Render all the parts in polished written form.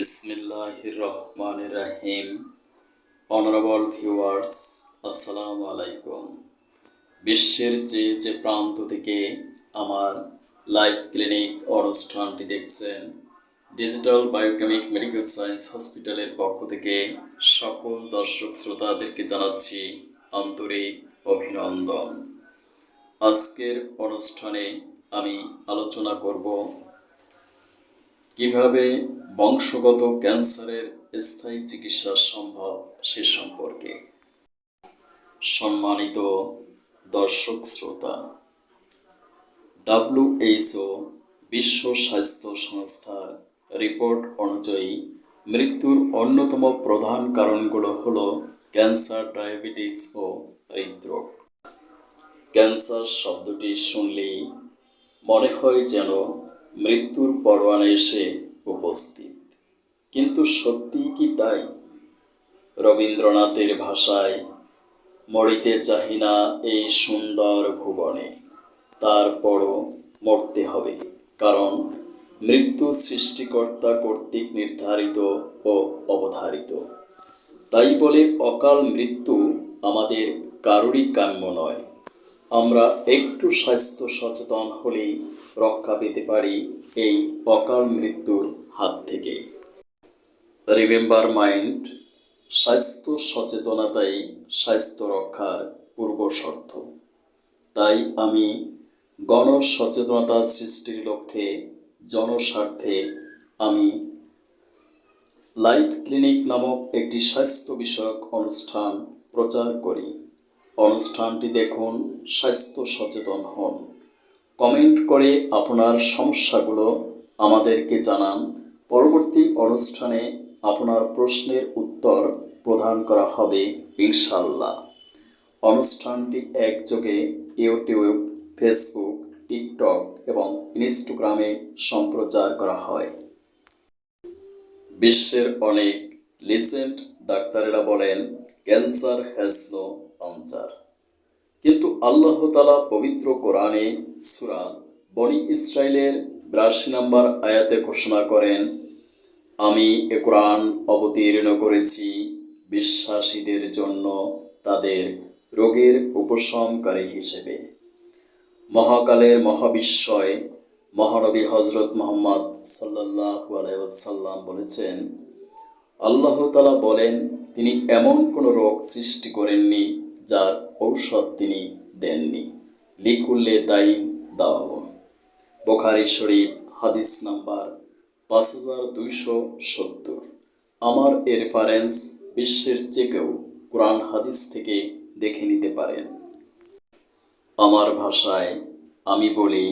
বিসমিল্লাহির রহমানির রহিম। Honourable viewers, আসসালামু আলাইকুম। বিশ্বের যে প্রান্ত থেকে আমার লাইভ ক্লিনিক অনুষ্ঠানটি দেখছেন, ডিজিটাল বায়োকেমিক মেডিকেল সায়েন্স হসপিটালের পক্ষ থেকে সকল দর্শক শ্রোতাদেরকে জানাচ্ছি আন্তরিক অভিনন্দন। আজকের অনুষ্ঠানে আমি আলোচনা করব কিভাবে বংশগত ক্যান্সারের স্থায়ী চিকিৎসা সম্ভব সে সম্পর্কে। সম্মানিত দর্শক শ্রোতা, WHO বিশ্ব স্বাস্থ্য সংস্থার রিপোর্ট অনুযায়ী মৃত্যুর অন্যতম প্রধান কারণগুলো হলো ক্যান্সার, ডায়াবেটিস ও হৃদরোগ। ক্যান্সার শব্দটি শুনলেই মনে হয় যেন মৃত্যুর পরোয়ানা এসে উপস্থিত, কিন্তু সত্যি কি তাই? রবীন্দ্রনাথের ভাষায়, মরিতে চাহি না এই সুন্দর ভুবনে, তারপরও মরতে হবে, কারণ মৃত্যু সৃষ্টিকর্তা কর্তৃক নির্ধারিত ও অবধারিত। তাই বলে অকাল মৃত্যু আমাদের কারোরই কাম্য নয়। আমরা একটু স্বাস্থ্য সচেতন হলেই রক্ষা পেতে পারি এই অকাল মৃত্যুর হাত থেকে। রিমেম্বার মাইন্ড, স্বাস্থ্য সচেতনতাই স্বাস্থ্য রক্ষার পূর্ব শর্ত। তাই আমি গণসচেতনতা সৃষ্টির লক্ষ্যে জনস্বার্থে আমি লাইভ ক্লিনিক নামক একটি স্বাস্থ্য বিষয়ক অনুষ্ঠান প্রচার করি। অনুষ্ঠানটি দেখুন, স্বাস্থ্য সচেতন হন। কমেন্ট করে আপনার সমস্যাগুলো আমাদেরকে জানান। পরবর্তী অনুষ্ঠানে আপনার প্রশ্নের উত্তর প্রদান করা হবে ইনশাআল্লাহ। অনুষ্ঠানটি একযোগে ইউটিউব, ফেসবুক, টিকটক এবং ইনস্টাগ্রামে সম্প্রচার করা হয়। বিশ্বের অনেক লিজেন্ড ডাক্তারেরা বলেন ক্যান্সার হ্যাজ নো আনসার, কিন্তু আল্লাহ তাআলা পবিত্র কোরআনে সূরা বনি ইসরাইলের 82 নম্বর আয়াতে ঘোষণা করেন, আমি এ কোরআন অবতীর্ণ করেছি বিশ্বাসীদের জন্য তাদের রোগের উপশমকারী হিসেবে। মহাকালের মহাবিস্ময় মহানবী হযরত মুহাম্মদ সাল্লাল্লাহু আলাইহি ওয়াসাল্লাম বলেছেন, আল্লাহ তাআলা বলেন, তিনি এমন কোনো রোগ সৃষ্টি করেননি যার ঔষধ তিনি দেননি। লিকুল্লে দাইন দাওয়াউন। বুখারী শরীফ, হাদিস নাম্বার 5270। আমার এ রেফারেন্স বিশ্বের যে কেউ কোরআন হাদিস থেকে দেখে নিতে পারেন। আমার ভাষায় আমি বলি,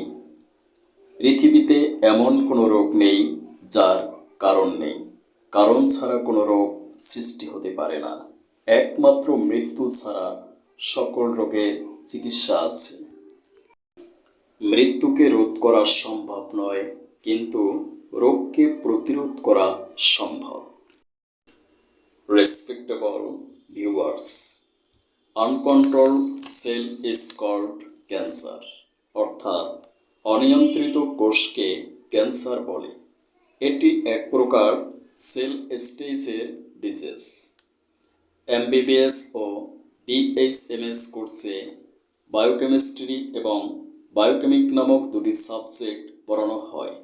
পৃথিবীতে এমন কোনো রোগ নেই যার কারণ নেই। কারণ ছাড়া কোনো রোগ সৃষ্টি হতে পারে না। একমাত্র মৃত্যু ছাড়া সকল রোগের চিকিৎসা আছে। মৃত্যুকে রোধ করা সম্ভব নয়, কিন্তু রোগকে প্রতিরোধ করা সম্ভব। Respectable viewers, uncontrolled cell is called cancer, অর্থাৎ অনিয়ন্ত্রিত কোষকে ক্যান্সার বলে। এটি এক প্রকার সেল স্টেজের ডিজিজ। MBBS ও BHMS কোর্সে বায়োকেমিস্ট্রি এবং বায়োকেমিক নামক দুটি সাবজেক্ট পড়ানো হয়।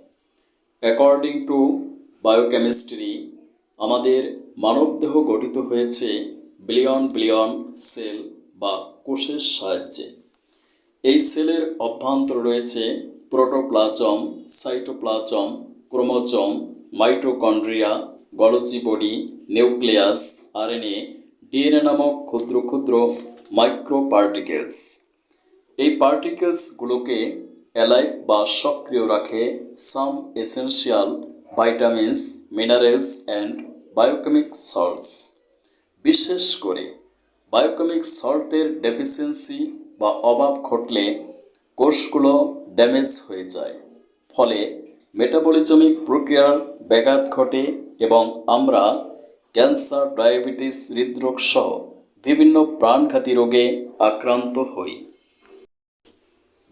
অ্যাকর্ডিং টু বায়োকেমিস্ট্রি, আমাদের মানবদেহ গঠিত হয়েছে বিলিয়ন বিলিয়ন সেল বা কোষের সাহায্যে। এই সেলের অভ্যন্তরে রয়েছে protoplasm, cytoplasm, chromosome, mitochondria, Golgi body, nucleus, RNA, DNA নামক ক্ষুদ্র ক্ষুদ্র মাইক্রো পার্টিকেলস। এই পার্টিকেলসগুলোকে অ্যালাইভ বা সক্রিয় রাখে some essential vitamins, minerals and biochemic salts. বিশেষ করে বায়োকেমিক সল্টের ডেফিসিয়েন্সি বা অভাব ঘটলে কোষগুলো ড্যামেজ হয়ে যায়, ফলে মেটাবলিজমিক প্রক্রিয়ার ব্যাঘাত ঘটে এবং আমরা ক্যান্সার, ডায়াবেটিস, হৃদরোগ সহ বিভিন্ন প্রাণঘাতী রোগে আক্রান্ত হই।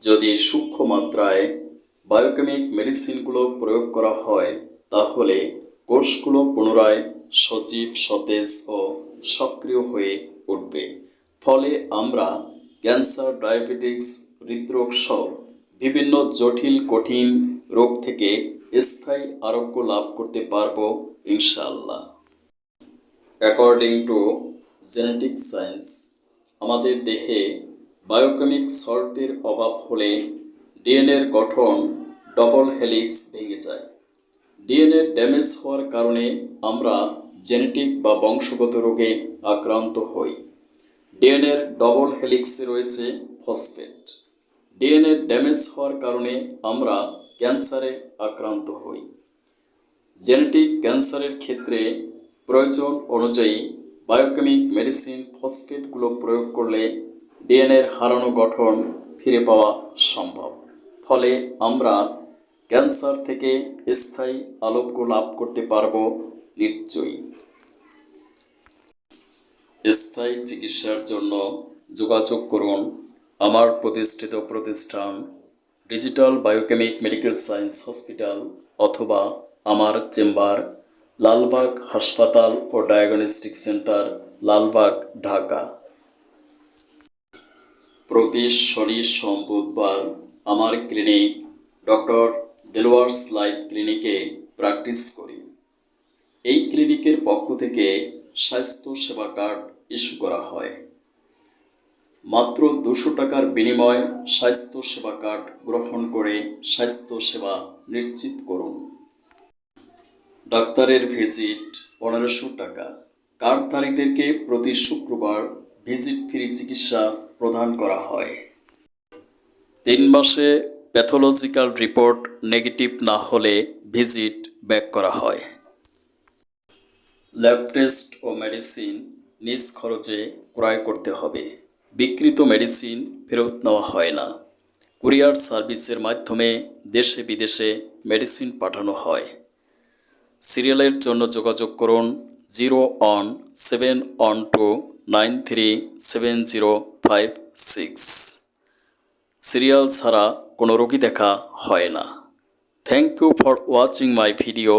যদি সূক্ষ্ম মাত্রায় বায়োকেমিক মেডিসিনগুলো প্রয়োগ করা হয়, তাহলে কোষগুলো পুনরায় সজীব, সতেজ ও সক্রিয় হয়ে উঠবে। ফলে আমরা ক্যান্সার, ডায়াবেটিস, হৃদরোগ সহ বিভিন্ন জটিল কঠিন রোগ থেকে স্থায়ী আরোগ্য লাভ করতে পারবো ইনশাআল্লাহ। অ্যাকর্ডিং টু জেনেটিক সায়েন্স, আমাদের দেহে বায়োকেমিক সল্টের অভাব হলে ডিএনএর গঠন ডবল হেলিক্স ভেঙে যায়। ডিএনএ ড্যামেজ হওয়ার কারণে আমরা জেনেটিক বা বংশগত রোগে আক্রান্ত হই। ডিএনএর ডবল হেলিক্সে রয়েছে ফসফেট। ডিএনএ ড্যামেজ হওয়ার কারণে আমরা ক্যান্সারে আক্রান্ত হই। জেনেটিক ক্যান্সারের ক্ষেত্রে প্রয়োজন অনুযায়ী বায়োকেমিক মেডিসিন ফসফেটগুলো প্রয়োগ করলে ডিএনএর হারানো গঠন ফিরে পাওয়া সম্ভব। ফলে আমরা ক্যান্সার থেকে স্থায়ী আরোগ্য লাভ করতে পারব নিশ্চয়ই। স্থায়ী চিকিৎসার জন্য যোগাযোগ করুন আমার প্রতিষ্ঠিত প্রতিষ্ঠান digital biochemic medical science hospital অথবা আমার চেম্বার লালবাগ হাসপাতাল ও ডায়াগনস্টিক সেন্টার, লালবাগ, ঢাকা। প্রতি শনি, সোম, বুধবার আমার ক্লিনিক ডক্টর দেলোয়ার্স লাইফ ক্লিনিকে প্র্যাকটিস করি। এই ক্লিনিকের পক্ষ থেকে স্বাস্থ্য সেবা কার্ড ইস্যু করা হয়। মাত্র 200 টাকার বিনিময়ে স্বাস্থ্য সেবা কার্ড গ্রহণ করে স্বাস্থ্য সেবা নিশ্চিত করুন। ডাক্তারের ভিজিট 1500 টাকা। কার্ডধারীদেরকে প্রতি শুক্রবার ভিজিট ফ্রি চিকিৎসা প্রদান করা হয়। 3 মাসে প্যাথোলজিক্যাল রিপোর্ট নেগেটিভ না হলে ভিজিট ব্যাক করা হয়। ল্যাব টেস্ট ও মেডিসিন নিজ খরচে ক্রয় করতে হবে। বিক্রিত মেডিসিন ফেরত নেওয়া হয় না। কুরিয়ার সার্ভিসের মাধ্যমে দেশে বিদেশে মেডিসিন পাঠানো হয়। সিরিয়ালের জন্য যোগাযোগ করুন 01712937056। সিরিয়াল ছাড়া কোনো রোগী দেখা হয় না। Thank you for watching my video.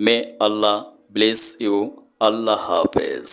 May Allah bless you. Allah হাফেজ।